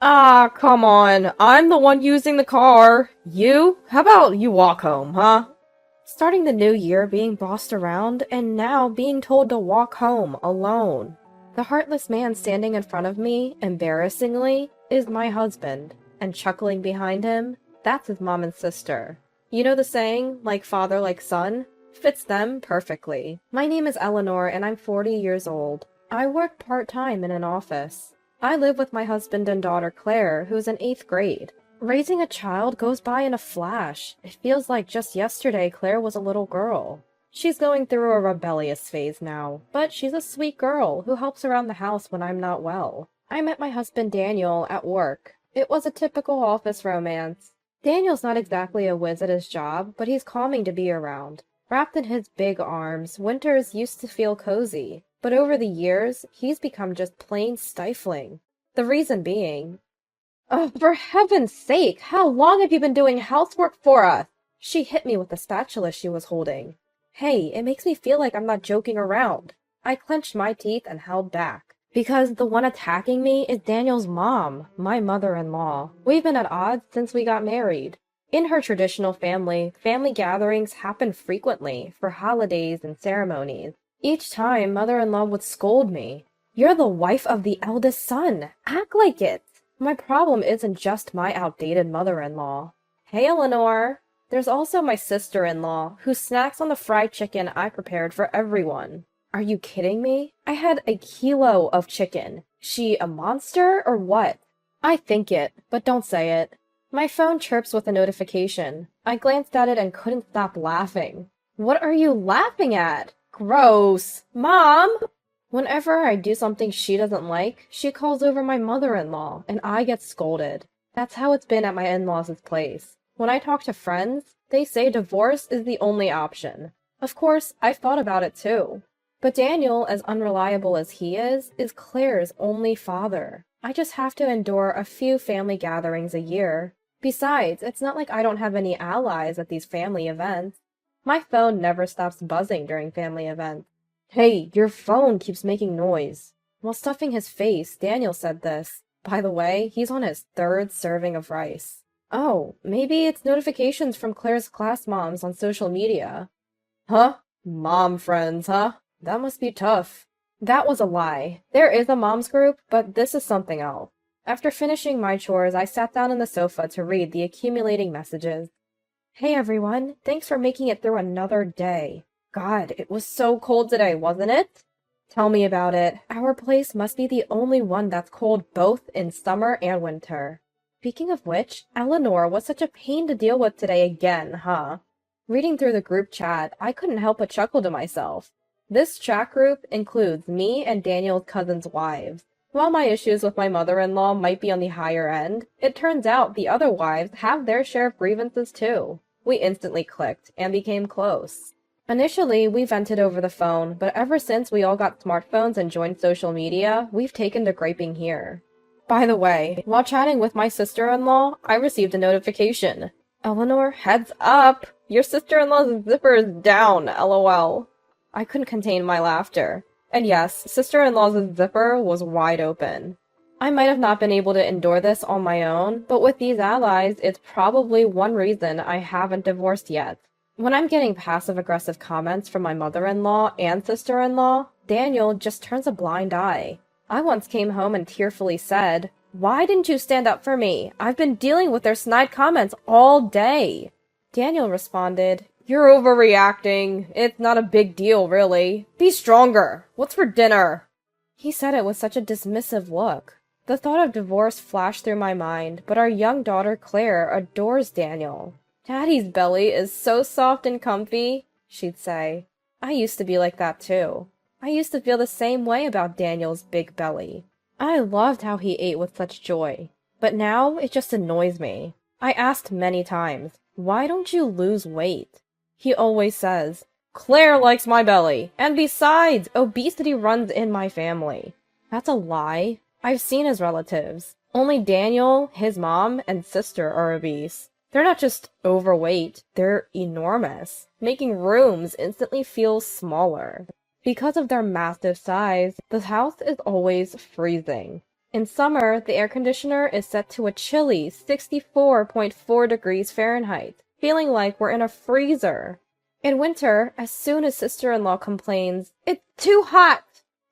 Ah, come on. I'm the one using the car. You? How about you walk home, huh? Starting the new year being bossed around and now being told to walk home alone. The heartless man standing in front of me, embarrassingly, is my husband, and chuckling behind him, that's his mom and sister. You know the saying, like father, like son? Fits them perfectly. My name is Eleanor and I'm 40 years old. I work part-time in an office. I live with my husband and daughter Claire, who's in 8th grade. Raising a child goes by in a flash. It feels like just yesterday Claire was a little girl. She's going through a rebellious phase now, but she's a sweet girl who helps around the house when I'm not well. I met my husband Daniel at work. It was a typical office romance. Daniel's not exactly a whiz at his job, but he's calming to be around. Wrapped in his big arms, winters used to feel cozy, but over the years, he's become just plain stifling. The reason being, oh, for heaven's sake, how long have you been doing housework for us? She hit me with the spatula she was holding. Hey, it makes me feel like I'm not joking around. I clenched my teeth and held back. Because the one attacking me is Daniel's mom, my mother-in-law. We've been at odds since we got married. In her traditional family gatherings happen frequently for holidays and ceremonies. Each time, mother-in-law would scold me. You're the wife of the eldest son. Act like it. My problem isn't just my outdated mother-in-law. Hey, Eleanor. There's also my sister-in-law, who snacks on the fried chicken I prepared for everyone. Are you kidding me? I had a kilo of chicken. She a monster or what? I think it, but don't say it. My phone chirps with a notification. I glanced at it and couldn't stop laughing. What are you laughing at? Gross. Mom! Whenever I do something she doesn't like, she calls over my mother-in-law, and I get scolded. That's how it's been at my in-laws' place. When I talk to friends, they say divorce is the only option. Of course, I've thought about it too. But Daniel, as unreliable as he is Claire's only father. I just have to endure a few family gatherings a year. Besides, it's not like I don't have any allies at these family events. My phone never stops buzzing during family events. Hey, your phone keeps making noise. While stuffing his face, Daniel said this. By the way, he's on his 3rd serving of rice. Oh, maybe it's notifications from Claire's class moms on social media. Huh? Mom friends, huh? That must be tough. That was a lie. There is a mom's group, but this is something else. After finishing my chores, I sat down on the sofa to read the accumulating messages. Hey everyone, thanks for making it through another day. God, it was so cold today, wasn't it? Tell me about it. Our place must be the only one that's cold both in summer and winter. Speaking of which, Eleanor was such a pain to deal with today again, huh? Reading through the group chat, I couldn't help but chuckle to myself. This chat group includes me and Daniel's cousins' wives. While my issues with my mother-in-law might be on the higher end, it turns out the other wives have their share of grievances too. We instantly clicked and became close. Initially, we vented over the phone, but ever since we all got smartphones and joined social media, we've taken to griping here. By the way, while chatting with my sister-in-law, I received a notification. Eleanor, heads up! Your sister-in-law's zipper is down, lol. I couldn't contain my laughter. And yes, sister-in-law's zipper was wide open. I might have not been able to endure this on my own, but with these allies, it's probably one reason I haven't divorced yet. When I'm getting passive-aggressive comments from my mother-in-law and sister-in-law, Daniel just turns a blind eye. I once came home and tearfully said, "Why didn't you stand up for me? I've been dealing with their snide comments all day." Daniel responded, "You're overreacting. It's not a big deal, really. Be stronger. What's for dinner?" He said it with such a dismissive look. The thought of divorce flashed through my mind, but our young daughter Claire adores Daniel. "Daddy's belly is so soft and comfy," she'd say. I used to be like that too. I used to feel the same way about Daniel's big belly. I loved how he ate with such joy. But now it just annoys me. I asked many times, "Why don't you lose weight?" He always says, "Claire likes my belly, and besides, obesity runs in my family." That's a lie. I've seen his relatives. Only Daniel, his mom, and sister are obese. They're not just overweight, they're enormous, making rooms instantly feel smaller. Because of their massive size, the house is always freezing. In summer, the air conditioner is set to a chilly 64.4 degrees Fahrenheit, feeling like we're in a freezer. In winter, as soon as sister-in-law complains, "It's too hot,"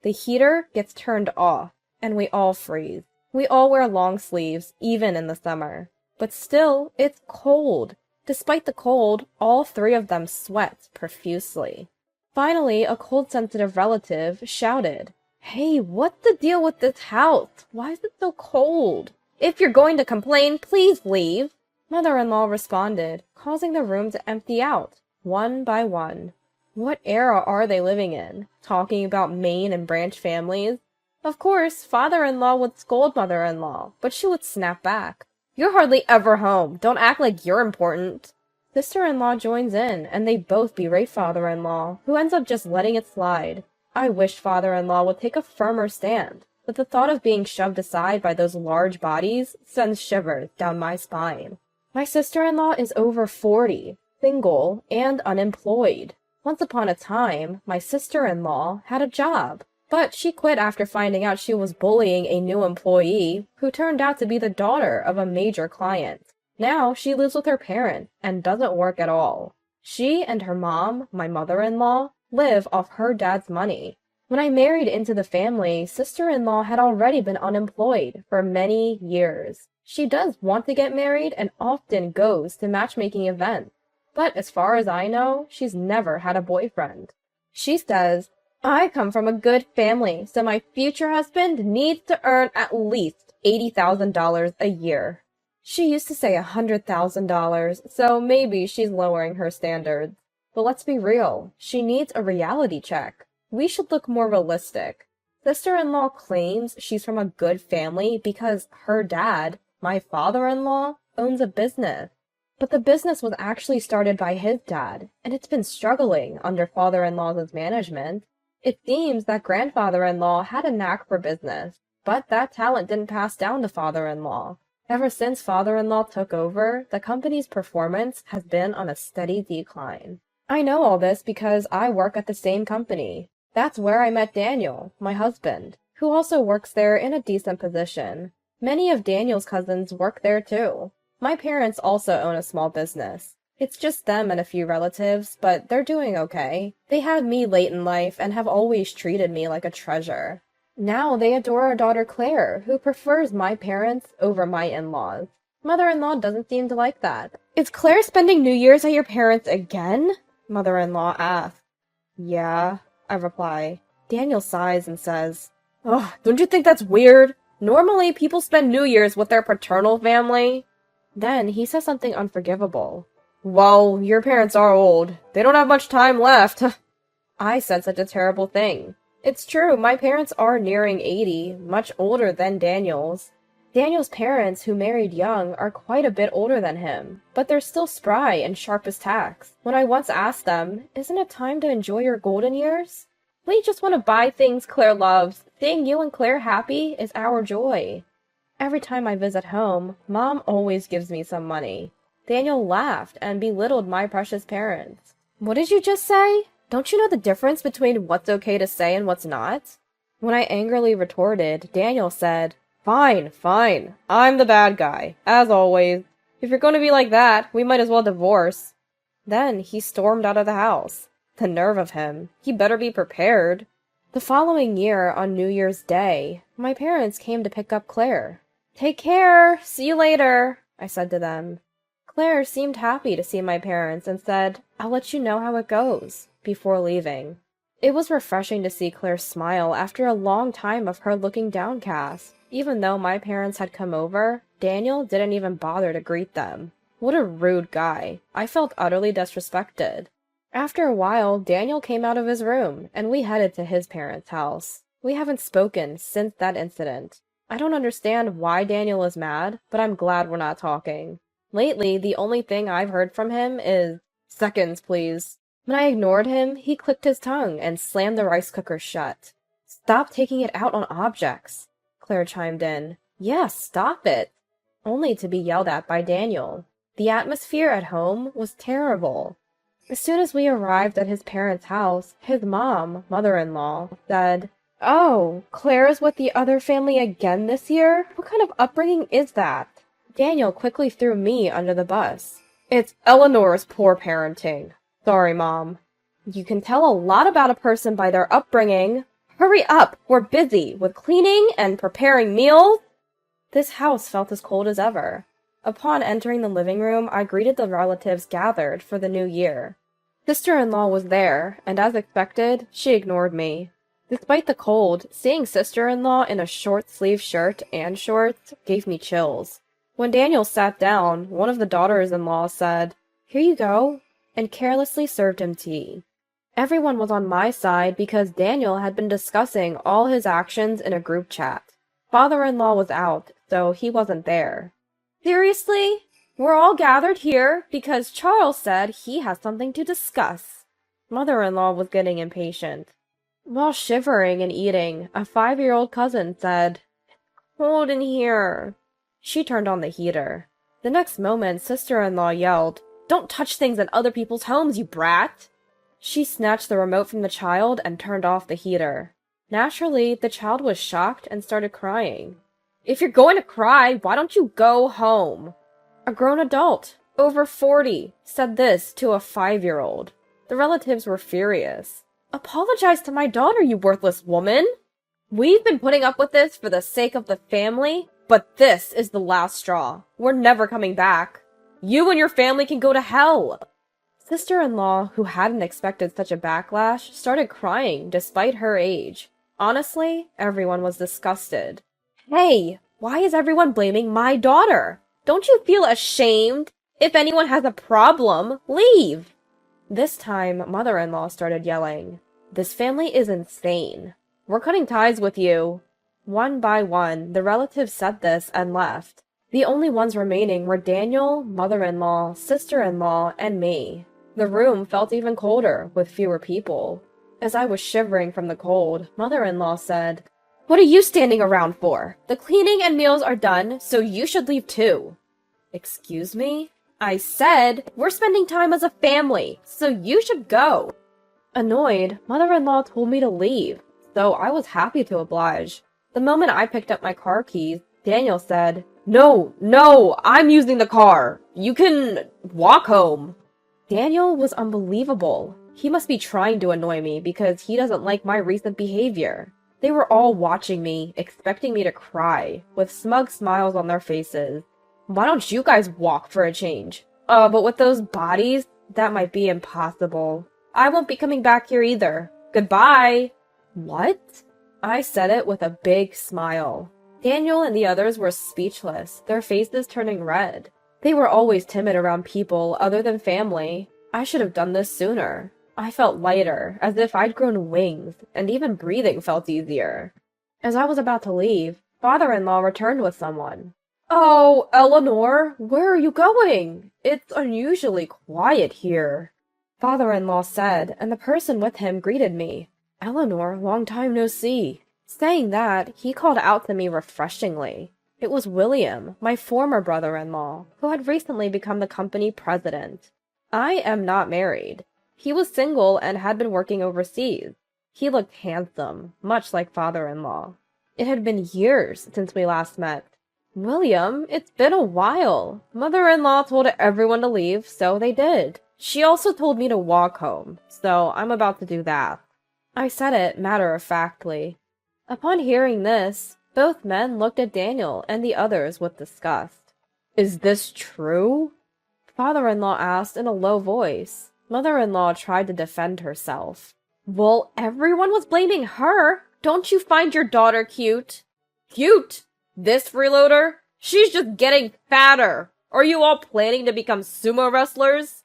the heater gets turned off, and we all freeze. We all wear long sleeves, even in the summer. But still, it's cold. Despite the cold, all three of them sweat profusely. Finally, a cold-sensitive relative shouted, "Hey, what's the deal with this house? Why is it so cold? If you're going to complain, please leave." Mother-in-law responded, causing the room to empty out, one by one. What era are they living in? Talking about main and branch families? Of course, father-in-law would scold mother-in-law, but she would snap back. "You're hardly ever home. Don't act like you're important." Sister-in-law joins in, and they both berate father-in-law, who ends up just letting it slide. I wish father-in-law would take a firmer stand, but the thought of being shoved aside by those large bodies sends shivers down my spine. My sister-in-law is over 40, single, and unemployed. Once upon a time, my sister-in-law had a job, but she quit after finding out she was bullying a new employee who turned out to be the daughter of a major client. Now she lives with her parents and doesn't work at all. She and her mom, my mother-in-law, live off her dad's money. When I married into the family, sister-in-law had already been unemployed for many years. She does want to get married and often goes to matchmaking events, but as far as I know, she's never had a boyfriend. She says, "I come from a good family, so my future husband needs to earn at least $80,000 a year." She used to say $100,000, so maybe she's lowering her standards. But let's be real, she needs a reality check. We should look more realistic. Sister-in-law claims she's from a good family because her dad, my father-in-law, owns a business. But the business was actually started by his dad, and it's been struggling under father-in-law's management. It seems that grandfather-in-law had a knack for business, but that talent didn't pass down to father-in-law. Ever since father-in-law took over, the company's performance has been on a steady decline. I know all this because I work at the same company. That's where I met Daniel, my husband, who also works there in a decent position. Many of Daniel's cousins work there too. My parents also own a small business. It's just them and a few relatives, but they're doing okay. They had me late in life and have always treated me like a treasure. Now they adore our daughter Claire, who prefers my parents over my in-laws. Mother-in-law doesn't seem to like that. "Is Claire spending New Year's at your parents' again?" Mother-in-law asks. "Yeah," I reply. Daniel sighs and says, "Ugh, don't you think that's weird? Normally people spend New Year's with their paternal family." Then he says something unforgivable. "Well, your parents are old. They don't have much time left." I said such a terrible thing. It's true, my parents are nearing 80, much older than Daniel's. Daniel's parents, who married young, are quite a bit older than him, but they're still spry and sharp as tacks. When I once asked them, "Isn't it time to enjoy your golden years?" "We just want to buy things Claire loves. Seeing you and Claire happy is our joy." Every time I visit home, Mom always gives me some money. Daniel laughed and belittled my precious parents. "What did you just say? Don't you know the difference between what's okay to say and what's not?" When I angrily retorted, Daniel said, Fine, fine. I'm the bad guy, as always. If you're going to be like that, we might as well divorce." Then he stormed out of the house. The nerve of him. He better be prepared. The following year, on New Year's Day, my parents came to pick up Claire. "Take care! See you later!" I said to them. Claire seemed happy to see my parents and said, "I'll let you know how it goes," before leaving. It was refreshing to see Claire smile after a long time of her looking downcast. Even though my parents had come over, Daniel didn't even bother to greet them. What a rude guy. I felt utterly disrespected. After a while, Daniel came out of his room, and we headed to his parents' house. We haven't spoken since that incident. I don't understand why Daniel is mad, but I'm glad we're not talking. Lately, the only thing I've heard from him is, "Seconds, please." When I ignored him, he clicked his tongue and slammed the rice cooker shut. "Stop taking it out on objects," Claire chimed in. "Yes, stop it." Only to be yelled at by Daniel. The atmosphere at home was terrible. As soon as we arrived at his parents' house, his mom, mother-in-law, said, Oh, Claire's with the other family again this year? What kind of upbringing is that? Daniel quickly threw me under the bus. It's Eleanor's poor parenting. Sorry, Mom. You can tell a lot about a person by their upbringing. Hurry up! We're busy with cleaning and preparing meals. This house felt as cold as ever. Upon entering the living room, I greeted the relatives gathered for the new year. Sister-in-law was there, and as expected, she ignored me. Despite the cold, seeing sister-in-law in a short-sleeved shirt and shorts gave me chills. When Daniel sat down, one of the daughters-in-law said, "Here you go," and carelessly served him tea. Everyone was on my side because Daniel had been discussing all his actions in a group chat. Father-in-law was out, so he wasn't there. Seriously? We're all gathered here because Charles said he has something to discuss. Mother-in-law was getting impatient. While shivering and eating, a 5-year-old cousin said, "It's cold in here." She turned on the heater. The next moment, sister-in-law yelled, "Don't touch things in other people's homes, you brat!" She snatched the remote from the child and turned off the heater. Naturally, the child was shocked and started crying. "If you're going to cry, why don't you go home?" A grown adult, over 40, said this to a 5-year-old. The relatives were furious. "Apologize to my daughter, you worthless woman! We've been putting up with this for the sake of the family, but this is the last straw. We're never coming back. You and your family can go to hell." Sister-in-law, who hadn't expected such a backlash, started crying despite her age. Honestly, everyone was disgusted. "Hey, why is everyone blaming my daughter? Don't you feel ashamed? If anyone has a problem, leave." This time, mother-in-law started yelling, "This family is insane. We're cutting ties with you." One by one, the relatives said this and left. The only ones remaining were Daniel, mother-in-law, sister-in-law, and me. The room felt even colder, with fewer people. As I was shivering from the cold, mother-in-law said, "What are you standing around for? The cleaning and meals are done, so you should leave too." "Excuse me?" "I said, we're spending time as a family, so you should go." Annoyed, mother-in-law told me to leave, so I was happy to oblige. The moment I picked up my car keys, Daniel said, No, I'm using the car. You can walk home." Daniel was unbelievable. He must be trying to annoy me because he doesn't like my recent behavior. They were all watching me, expecting me to cry, with smug smiles on their faces. "Why don't you guys walk for a change?" But with those bodies, that might be impossible. I won't be coming back here either. Goodbye." "What?" I said it with a big smile. Daniel and the others were speechless, their faces turning red. They were always timid around people other than family. I should have done this sooner. I felt lighter, as if I'd grown wings, and even breathing felt easier. As I was about to leave, father-in-law returned with someone. "Oh, Eleanor, where are you going? It's unusually quiet here," father-in-law said, and the person with him greeted me. "Eleanor, long time no see." Saying that, he called out to me refreshingly. It was William, my former brother-in-law, who had recently become the company president. I am not married. He was single and had been working overseas. He looked handsome, much like father-in-law. It had been years since we last met. "William, it's been a while. Mother-in-law told everyone to leave, so they did. She also told me to walk home, so I'm about to do that." I said it matter-of-factly. Upon hearing this, both men looked at Daniel and the others with disgust. "Is this true?" father-in-law asked in a low voice. Mother-in-law tried to defend herself. "Well, everyone was blaming her. Don't you find your daughter cute?" "Cute? This freeloader? She's just getting fatter. Are you all planning to become sumo wrestlers?"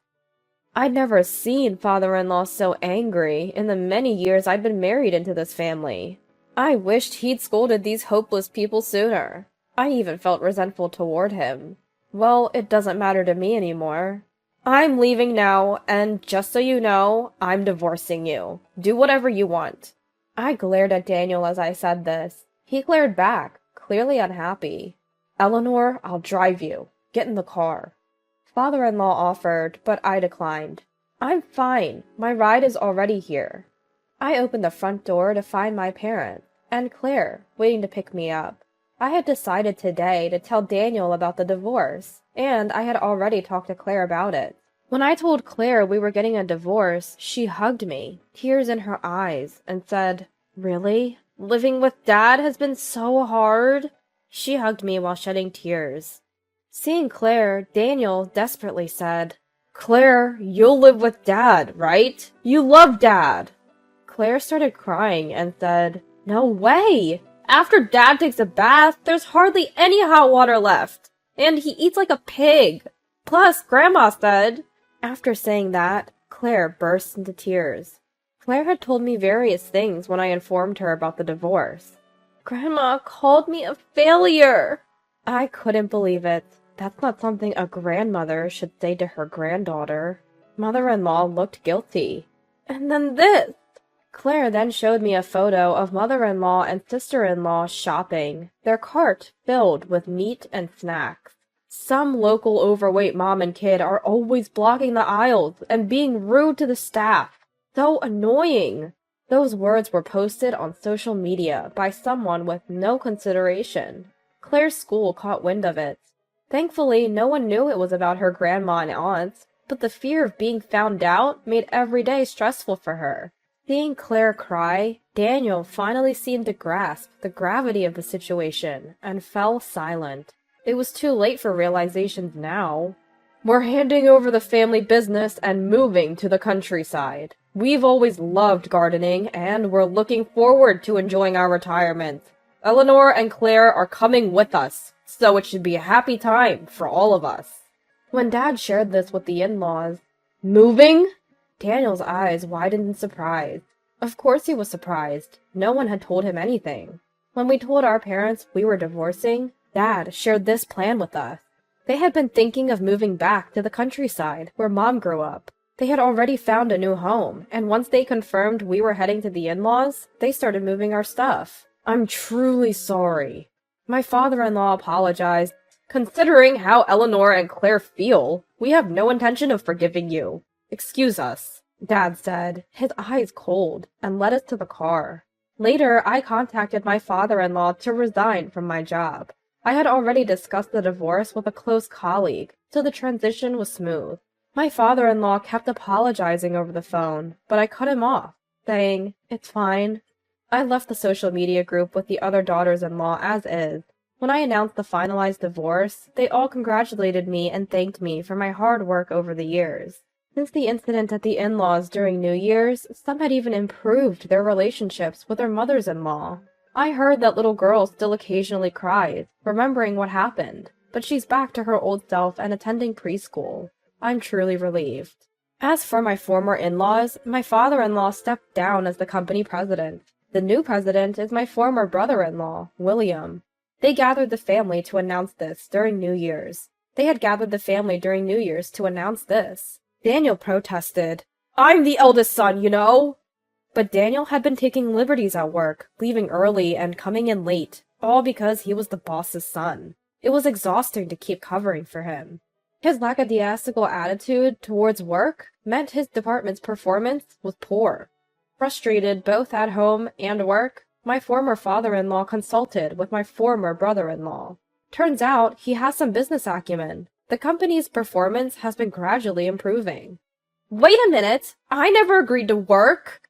I'd never seen father-in-law so angry in the many years I'd been married into this family. I wished he'd scolded these hopeless people sooner. I even felt resentful toward him. Well, it doesn't matter to me anymore. I'm leaving now, and just so you know, I'm divorcing you. Do whatever you want. I glared at Daniel as I said this. He glared back, clearly unhappy. "Eleanor, I'll drive you. Get in the car." Father-in-law offered, but I declined. "I'm fine. My ride is already here." I opened the front door to find my parents. and Claire, waiting to pick me up. I had decided today to tell Daniel about the divorce, and I had already talked to Claire about it. When I told Claire we were getting a divorce, she hugged me, tears in her eyes, and said, "Really? Living with Dad has been so hard?" She hugged me while shedding tears. Seeing Claire, Daniel desperately said, "Claire, you'll live with Dad, right? You love Dad." Claire started crying and said, "No way! After Dad takes a bath, there's hardly any hot water left, and he eats like a pig. Plus, Grandma said—" After saying that, Claire burst into tears. Claire had told me various things when I informed her about the divorce. "Grandma called me a failure." I couldn't believe it. That's not something a grandmother should say to her granddaughter. Mother-in-law looked guilty. And then this! Claire then showed me a photo of mother-in-law and sister-in-law shopping, their cart filled with meat and snacks. Some local overweight mom and kid are always blocking the aisles and being rude to the staff. So annoying! Those words were posted on social media by someone with no consideration. Claire's school caught wind of it. Thankfully, no one knew it was about her grandma and aunts, but the fear of being found out made every day stressful for her. Seeing Claire cry, Daniel finally seemed to grasp the gravity of the situation and fell silent. It was too late for realizations now. "We're handing over the family business and moving to the countryside. We've always loved gardening, and we're looking forward to enjoying our retirement. Eleanor and Claire are coming with us, so it should be a happy time for all of us." When Dad shared this with the in-laws, "Moving?" Daniel's eyes widened in surprise. Of course he was surprised. No one had told him anything. When we told our parents we were divorcing, Dad shared this plan with us. They had been thinking of moving back to the countryside, where Mom grew up. They had already found a new home, and once they confirmed we were heading to the in-laws, they started moving our stuff. "I'm truly sorry." My father-in-law apologized. "Considering how Eleanor and Claire feel, we have no intention of forgiving you. Excuse us," Dad said, his eyes cold, and led us to the car. Later, I contacted my father-in-law to resign from my job. I had already discussed the divorce with a close colleague, so the transition was smooth. My father-in-law kept apologizing over the phone, but I cut him off, saying, "It's fine." I left the social media group with the other daughters-in-law as is. When I announced the finalized divorce, they all congratulated me and thanked me for my hard work over the years. Since the incident at the in-laws during New Year's, some had even improved their relationships with their mothers-in-law. I heard that little girl still occasionally cries, remembering what happened, but she's back to her old self and attending preschool. I'm truly relieved. As for my former in-laws, my father-in-law stepped down as the company president. The new president is my former brother-in-law, William. They gathered the family to announce this during New Year's. They had gathered the family during New Year's to announce this. Daniel protested, "I'm the eldest son, you know!" But Daniel had been taking liberties at work, leaving early and coming in late, all because he was the boss's son. It was exhausting to keep covering for him. His lackadaisical attitude towards work meant his department's performance was poor. Frustrated both at home and work, my former father-in-law consulted with my former brother-in-law. Turns out he has some business acumen. The company's performance has been gradually improving. "Wait a minute! I never agreed to work!"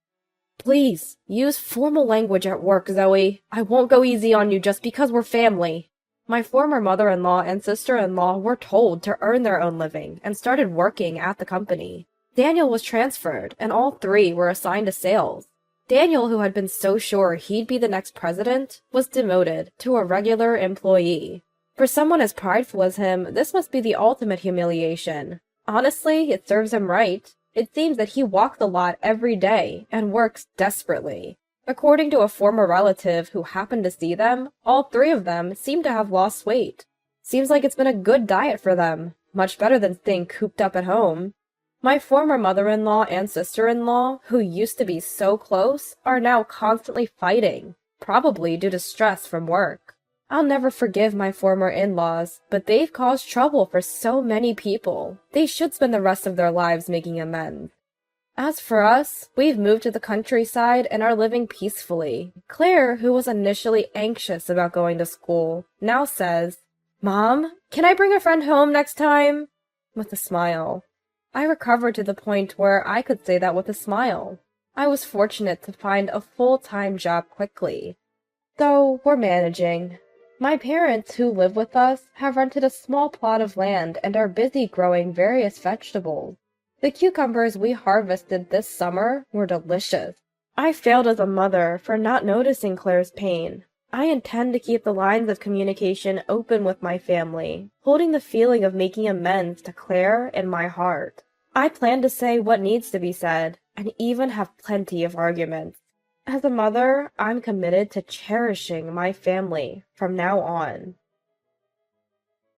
"Please, use formal language at work, Zoe. I won't go easy on you just because we're family." My former mother-in-law and sister-in-law were told to earn their own living and started working at the company. Daniel was transferred, and all three were assigned to sales. Daniel, who had been so sure he'd be the next president, was demoted to a regular employee. For someone as prideful as him, this must be the ultimate humiliation. Honestly, it serves him right. It seems that he walks the lot every day and works desperately. According to a former relative who happened to see them, all three of them seem to have lost weight. Seems like it's been a good diet for them, much better than staying cooped up at home. My former mother-in-law and sister-in-law, who used to be so close, are now constantly fighting, probably due to stress from work. I'll never forgive my former in-laws, but they've caused trouble for so many people. They should spend the rest of their lives making amends. As for us, we've moved to the countryside and are living peacefully. Claire, who was initially anxious about going to school, now says, "Mom, can I bring a friend home next time?" With a smile. I recovered to the point where I could say that with a smile. I was fortunate to find a full-time job quickly. Though we're managing. My parents, who live with us, have rented a small plot of land and are busy growing various vegetables. The cucumbers we harvested this summer were delicious. I failed as a mother for not noticing Claire's pain. I intend to keep the lines of communication open with my family, holding the feeling of making amends to Claire in my heart. I plan to say what needs to be said, and even have plenty of arguments. As a mother, I'm committed to cherishing my family from now on.